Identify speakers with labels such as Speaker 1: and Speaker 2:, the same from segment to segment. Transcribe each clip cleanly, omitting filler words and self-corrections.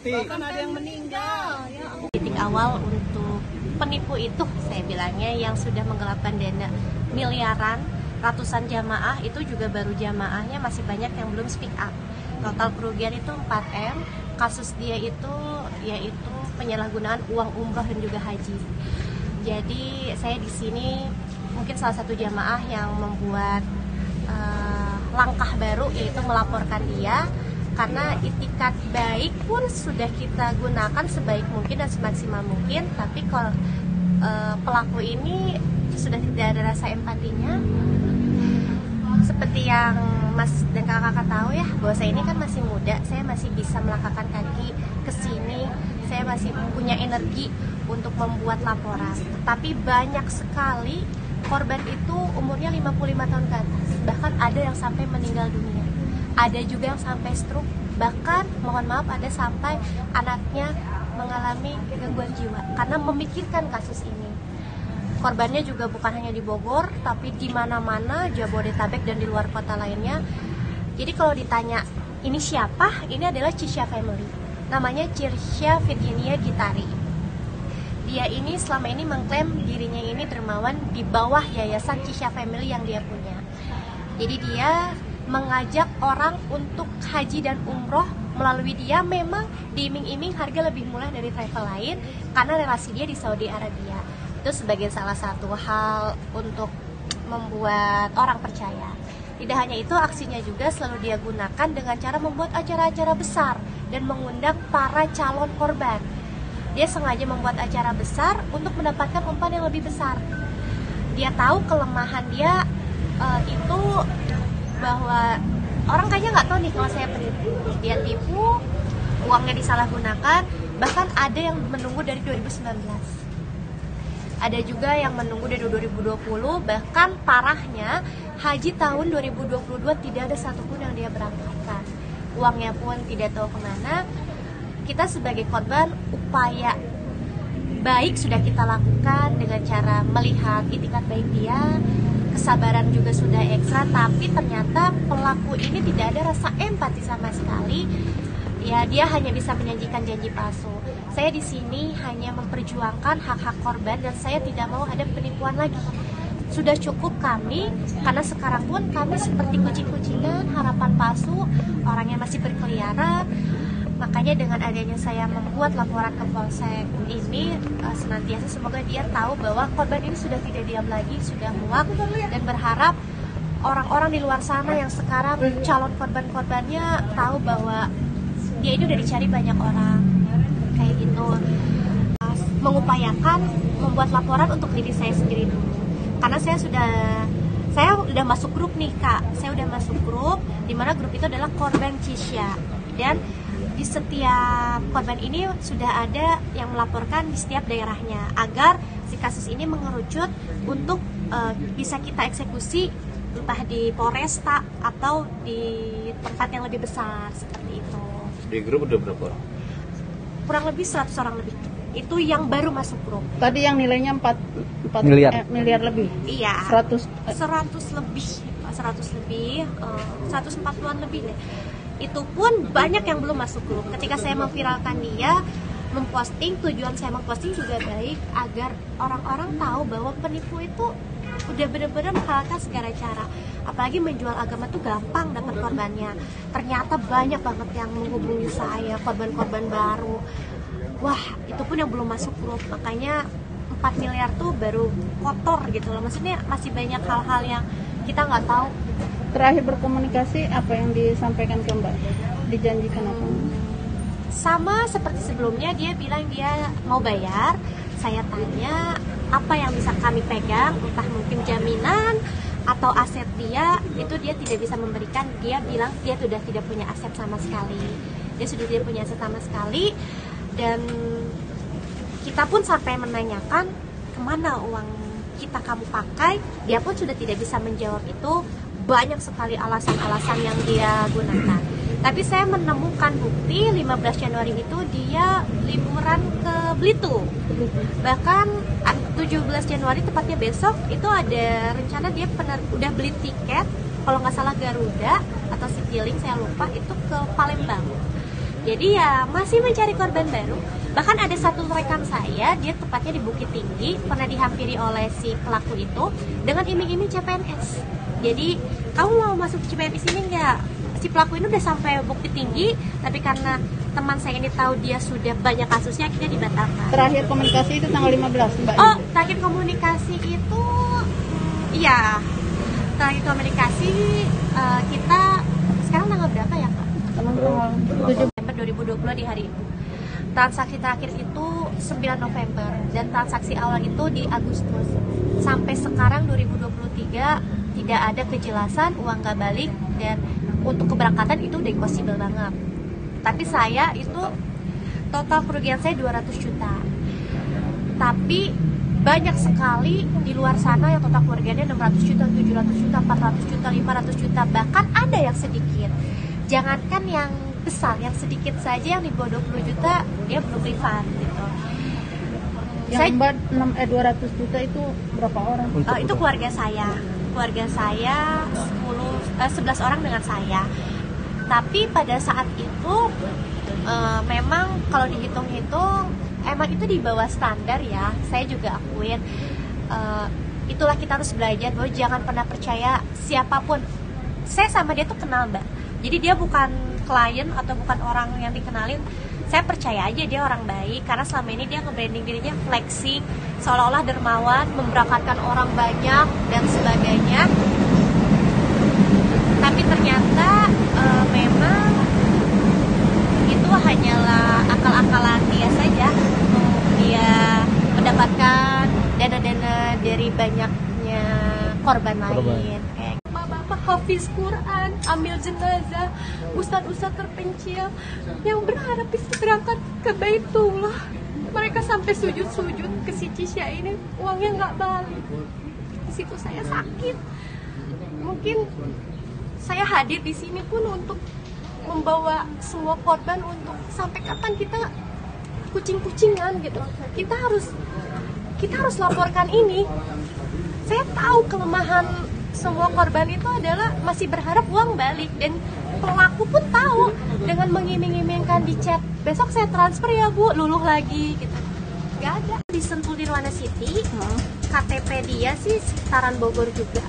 Speaker 1: Bahkan ada yang meninggal.
Speaker 2: Titik awal untuk penipu itu saya bilangnya yang sudah menggelapkan dana miliaran, ratusan jamaah itu juga baru jamaahnya masih banyak yang belum speak up. Total kerugian itu 4M. Kasus dia itu yaitu penyalahgunaan uang umroh dan juga haji. Jadi saya di sini mungkin salah satu jamaah yang membuat langkah baru yaitu melaporkan dia, karena itikat baik pun sudah kita gunakan sebaik mungkin dan semaksimal mungkin, tapi kalau pelaku ini sudah tidak ada rasa empatinya. Seperti yang Mas dan kakak tahu ya, bahwa saya ini kan masih muda, saya masih bisa melangkahkan kaki ke sini, saya masih punya energi untuk membuat laporan. Tetapi banyak sekali korban itu umurnya 55 tahun ke atas, bahkan ada yang sampai meninggal dunia. Ada juga yang sampai stroke, bahkan mohon maaf ada sampai anaknya mengalami gangguan jiwa karena memikirkan kasus ini. Korbannya juga bukan hanya di Bogor, tapi di mana-mana, Jabodetabek dan di luar kota lainnya. Jadi kalau ditanya ini siapa, ini adalah Cisha Family. Namanya Cisha Virginia Gitari. Dia ini selama ini mengklaim dirinya ini dermawan di bawah yayasan Cisha Family yang dia punya. Jadi dia mengajak orang untuk haji dan umroh melalui dia, memang diiming-iming harga lebih murah dari travel lain karena relasi dia di Saudi Arabia. Itu sebagai salah satu hal untuk membuat orang percaya. Tidak hanya itu, aksinya juga selalu dia gunakan dengan cara membuat acara-acara besar dan mengundang para calon korban. Dia sengaja membuat acara besar untuk mendapatkan umpan yang lebih besar. Dia tahu kelemahan dia itu bahwa orang kayaknya nggak tahu nih kalau saya penipu. Dia tipu, uangnya disalahgunakan, bahkan ada yang menunggu dari 2019. Ada juga yang menunggu dari 2020, bahkan parahnya haji tahun 2022 tidak ada satupun yang dia berangkatkan. Uangnya pun tidak tahu kemana. Kita sebagai korban, upaya baik sudah kita lakukan dengan cara melihat itikat baik dia, kesabaran juga sudah ekstra, tapi ternyata pelaku ini tidak ada rasa empati sama sekali. Ya, dia hanya bisa menjanjikan janji palsu. Saya di sini hanya memperjuangkan hak-hak korban dan saya tidak mau ada penipuan lagi. Sudah cukup kami, karena sekarang pun kami seperti kucing-kucingan, harapan palsu, orangnya masih berkeliaran. Makanya dengan adanya saya membuat laporan ke Polsek ini, senantiasa semoga dia tahu bahwa korban ini sudah tidak diam lagi, sudah muak, dan berharap orang-orang di luar sana yang sekarang calon korban-korbannya tahu bahwa dia ini udah dicari banyak orang kayak gitu. Mengupayakan membuat laporan untuk diri saya sendiri dulu, karena saya udah masuk grup nih Kak, saya udah masuk grup dimana grup itu adalah korban Cisha, dan di setiap korban ini sudah ada yang melaporkan di setiap daerahnya agar si kasus ini mengerucut untuk bisa kita eksekusi entah di Polresta atau di tempat yang lebih besar seperti itu.
Speaker 3: Di grup udah berapa orang?
Speaker 2: Kurang lebih 100 orang lebih. Itu yang baru masuk grup.
Speaker 1: Tadi yang nilainya 4 miliar lebih.
Speaker 2: Iya.
Speaker 1: 100
Speaker 2: lebih. 140-an lebih deh. Itu pun banyak yang belum masuk grup. Ketika saya memviralkan dia, memposting, tujuan saya memposting juga baik agar orang-orang tahu bahwa penipu itu udah benar-benar menghalalkan segala cara. Apalagi menjual agama tuh gampang dapat korbannya. Ternyata banyak banget yang menghubungi saya, korban-korban baru. Wah, itu pun yang belum masuk grup. Makanya 4 miliar tuh baru kotor gitu loh. Maksudnya masih banyak hal-hal yang kita nggak tahu.
Speaker 1: Terakhir berkomunikasi apa yang disampaikan ke Mbak? Dijanjikan apa?
Speaker 2: sama seperti sebelumnya, dia bilang dia mau bayar. Saya tanya apa yang bisa kami pegang, entah mungkin jaminan atau aset dia, itu dia tidak bisa memberikan. Dia bilang dia sudah tidak punya aset sama sekali. Dia sudah tidak punya aset sama sekali. Dan kita pun sampai menanyakan kemana uang kita kamu pakai, dia pun sudah tidak bisa menjawab itu. Banyak sekali alasan-alasan yang dia gunakan. Tapi saya menemukan bukti 15 Januari itu dia liburan ke Belitung. Bahkan 17 Januari tepatnya besok itu ada rencana dia udah beli tiket, kalau nggak salah Garuda atau Citylink saya lupa, itu ke Palembang. Jadi ya masih mencari korban baru. Bahkan ada satu rekan saya, dia tepatnya di Bukit Tinggi, pernah dihampiri oleh si pelaku itu dengan iming-iming CPNS. Jadi kamu mau masuk CPNS ini nggak? Si pelaku ini udah sampai Bukit Tinggi, tapi karena teman saya ini tahu dia sudah banyak kasusnya, akhirnya dibatalkan.
Speaker 1: Terakhir komunikasi itu tanggal 15, Mbak.
Speaker 2: Oh, terakhir komunikasi itu, iya, terakhir komunikasi kita sekarang tanggal berapa ya, Kak?
Speaker 1: Tanggal 7
Speaker 2: November 2020 di hari itu. Transaksi terakhir itu 9 November dan transaksi awal itu di Agustus. Sampai sekarang 2023 tidak ada kejelasan, uang nggak balik, dan untuk keberangkatan itu udah impossible banget. Tapi saya itu total kerugian saya 200 juta. Tapi banyak sekali di luar sana yang total kerugiannya 600 juta, 700 juta, 400 juta, 500 juta, bahkan ada yang sedikit. Jangankan yang besar, yang sedikit saja yang di bawah 20 juta dia belum refund gitu.
Speaker 1: Yang Mbak 200 juta itu berapa orang?
Speaker 2: Itu keluarga saya. Keluarga saya 11 orang dengan saya. Tapi pada saat itu memang kalau dihitung-hitung emang itu di bawah standar ya. Saya juga akuin. Itulah kita harus belajar bahwa jangan pernah percaya siapapun. Saya sama dia tuh kenal, Mbak. Jadi dia bukan klien atau bukan orang yang dikenalin. Saya percaya aja dia orang baik, karena selama ini dia nge-branding dirinya flexing, seolah-olah dermawan, memberangkatkan orang banyak dan sebagainya. Tapi ternyata memang itu hanyalah akal-akalan dia saja. Dia mendapatkan dana-dana dari banyaknya korban lain. Bapak hafiz Quran, ambil jenazah, ustadz-ustadz terpencil yang berharap bisa berangkat ke Baitullah. Mereka sampai sujud-sujud ke si Cisya ini, uangnya nggak balik. Di situ saya sakit. Mungkin saya hadir di sini pun untuk membawa semua korban untuk sampai kapan kita kucing-kucingan gitu. Kita harus laporkan ini. Saya tahu kelemahan semua korban itu adalah masih berharap uang balik, dan pelaku pun tahu dengan mengiming-imingkan di chat, besok saya transfer ya Bu, luluh lagi gitu. Gak ada. Di Sentul Nirwana City, KTP dia sih sekitaran Bogor juga.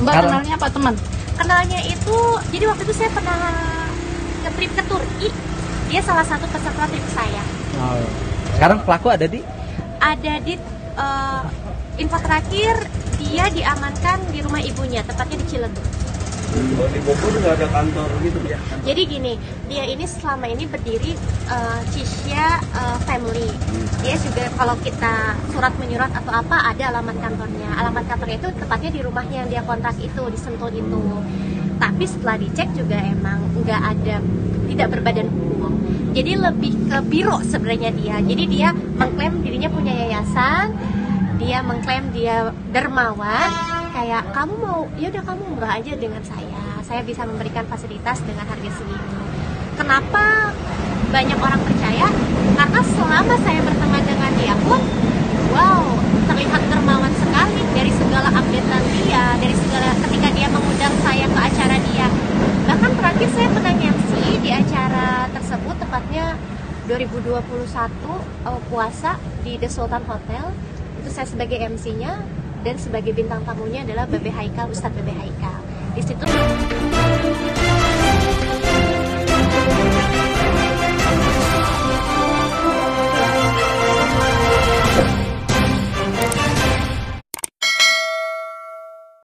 Speaker 1: Mbak kenalnya apa teman?
Speaker 2: Kenalnya itu, jadi waktu itu saya pernah ke trip ke Turki, dia salah satu peserta trip saya.
Speaker 4: Sekarang pelaku ada di
Speaker 2: info terakhir dia diamankan di rumah ibunya, tepatnya di Ciledug.
Speaker 3: Di Bogor nggak ada kantor gitu ya?
Speaker 2: Jadi gini, dia ini selama ini berdiri Cisya Family. Dia juga kalau kita surat menyurat atau apa ada alamat kantornya. Alamat kantornya itu tepatnya di rumahnya yang dia kontrak itu, di Sentul itu. Tapi setelah dicek juga emang nggak ada, tidak berbadan hukum. Jadi lebih ke biro sebenarnya dia. Jadi dia mengklaim dirinya punya yayasan. Dia mengklaim dia dermawan, kayak kamu mau, ya udah kamu murah aja dengan saya bisa memberikan fasilitas dengan harga segitu. Kenapa banyak orang percaya? Karena selama saya berteman dengan dia pun, wow, terlihat dermawan sekali dari segala updatean dia, dari segala ketika dia mengundang saya ke acara dia. Bahkan terakhir saya pernah MC di acara tersebut, tepatnya 2021 puasa di The Sultan Hotel. Itu saya sebagai MC-nya dan sebagai bintang tamunya adalah Bebe Haikal, Ustadz Bebe Haikal. Di situ